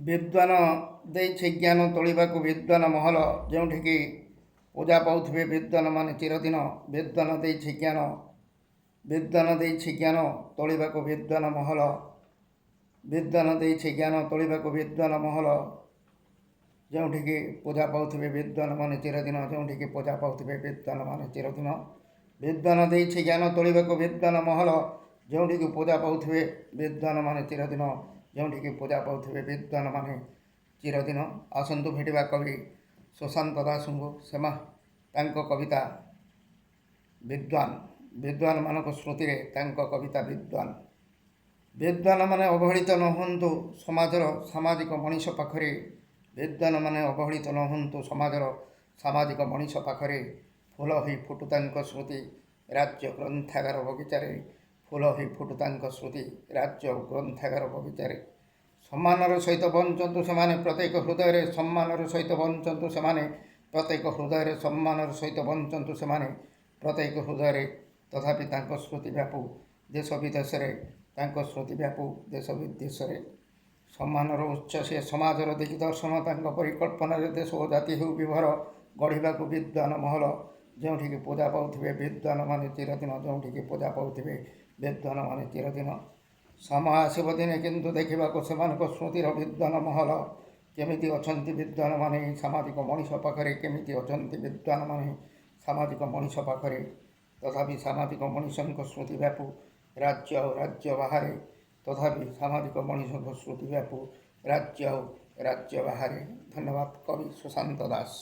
ବିଦ୍ୱାନ ଦେଇଛି ଜ୍ଞାନ ତୋଳିବାକୁ ବିଦ୍ୱାନ ମହଲ, ଯେଉଁଠିକି ପୂଜା ପାଉଥିବେ ବିଦ୍ୱାନମାନେ ଚିରଦିନ। ବିଦ୍ୱାନ ଦେଇଛି ଜ୍ଞାନ, ବିଦ୍ୱାନ ଦେଇଛି ଜ୍ଞାନ ତୋଳିବାକୁ ବିଦ୍ୱାନ ମହଲ, ବିଦ୍ୱାନ ଦେଇଛି ଜ୍ଞାନ ତୋଳିବାକୁ ବିଦ୍ୱାନ ମହଲ, ଯେଉଁଠିକି ପୂଜା ପାଉଥିବେ ବିଦ୍ୱାନମାନେ ଚିରଦିନ। ଯେଉଁଠିକି ପୂଜା ପାଉଥିବେ ବିଦ୍ୱାନମାନେ ଚିରଦିନ। ବିଦ୍ୱାନ ଦେଇଛି ଜ୍ଞାନ ତୋଳିବାକୁ ବିଦ୍ୱାନ ମହଲ, ଯେଉଁଠିକି ପୂଜା ପାଉଥିବେ ବିଦ୍ୱାନମାନେ ଚିରଦିନ। ଯେଉଁଠିକି ପୂଜା ପାଉଥିବେ ବିଦ୍ୱାନମାନେ ଚିରଦିନ। ଆସନ୍ତୁ ଭେଟିବା କବି ସୁଶାନ୍ତ ଦାସଙ୍କୁ। ତାଙ୍କ କବିତା ବିଦ୍ୱାନ। ବିଦ୍ୱାନମାନଙ୍କ ସ୍ମୃତିରେ ତାଙ୍କ କବିତା ବିଦ୍ୱାନ। ବିଦ୍ୱାନମାନେ ଅବହେଳିତ ନ ହୁଅନ୍ତୁ ସମାଜର ସାମାଜିକ ମଣିଷ ପାଖରେ। ବିଦ୍ୱାନମାନେ ଅବହେଳିତ ନ ହୁଅନ୍ତୁ ସମାଜର ସାମାଜିକ ମଣିଷ ପାଖରେ। ଫୁଲ ହୋଇ ଫୁଟୁ ତାଙ୍କ ସ୍ମୃତି ରାଜ୍ୟ ଗ୍ରନ୍ଥାଗାର ବଗିଚାରେ। ଫୁଲ ହୋଇ ଫୁଟୁ ତାଙ୍କ ସ୍ମୃତି ରାଜ୍ୟ ଗ୍ରନ୍ଥାଗାର ବଗିଚାରେ। ସମ୍ମାନର ସହିତ ବଞ୍ଚନ୍ତୁ ସେମାନେ ପ୍ରତ୍ୟେକ ହୃଦୟରେ। ସମ୍ମାନର ସହିତ ବଞ୍ଚନ୍ତୁ ସେମାନେ ପ୍ରତ୍ୟେକ ହୃଦୟରେ। ସମ୍ମାନର ସହିତ ବଞ୍ଚନ୍ତୁ ସେମାନେ ପ୍ରତ୍ୟେକ ହୃଦୟରେ। ତଥାପି ତାଙ୍କ ସ୍ମୃତି ବ୍ୟାପୁ ଦେଶ ବିଦେଶରେ। ତାଙ୍କ ସ୍ମୃତି ବ୍ୟାପୁ ଦେଶ ବିଦେଶରେ। ସମ୍ମାନର ଉଚ୍ଚ ସେ ସମାଜର ଦିଗ୍ଦର୍ଶନ। ତାଙ୍କ ପରିକଳ୍ପନାରେ ଦେଶ ଓ ଜାତି ହେଉ ବିଭୋର। ଗଢ଼ିବାକୁ ବିଦ୍ୱାନ ମହଲ, ଯେଉଁଠିକି ପୂଜା ପାଉଥିବେ ବିଦ୍ୱାନମାନେ ଚିରଦିନ। ଯେଉଁଠିକି ପୂଜା ପାଉଥିବେ ବିଦ୍ୱାନମାନେ ଚିରଦିନ। ସମୟ ଆସିବ ଦିନେ କିନ୍ତୁ ଦେଖିବାକୁ ସେମାନଙ୍କ ସ୍ମୃତିର ବିଦ୍ୱାନ ମହଲ। କେମିତି ଅଛନ୍ତି ବିଦ୍ୱାନମାନେ ସାମାଜିକ ମଣିଷ ପାଖରେ। କେମିତି ଅଛନ୍ତି ବିଦ୍ୱାନମାନେ ସାମାଜିକ ମଣିଷ ପାଖରେ। ତଥାପି ସାମାଜିକ ମଣିଷଙ୍କ ସ୍ମୃତି ବ୍ୟାପୁ ରାଜ୍ୟ ଆଉ ରାଜ୍ୟ ବାହାରେ। ତଥାପି ସାମାଜିକ ମଣିଷଙ୍କ ସ୍ମୃତି ବ୍ୟାପୁ ରାଜ୍ୟ ଆଉ ରାଜ୍ୟ ବାହାରେ। ଧନ୍ୟବାଦ। କବି ସୁଶାନ୍ତ ଦାସ।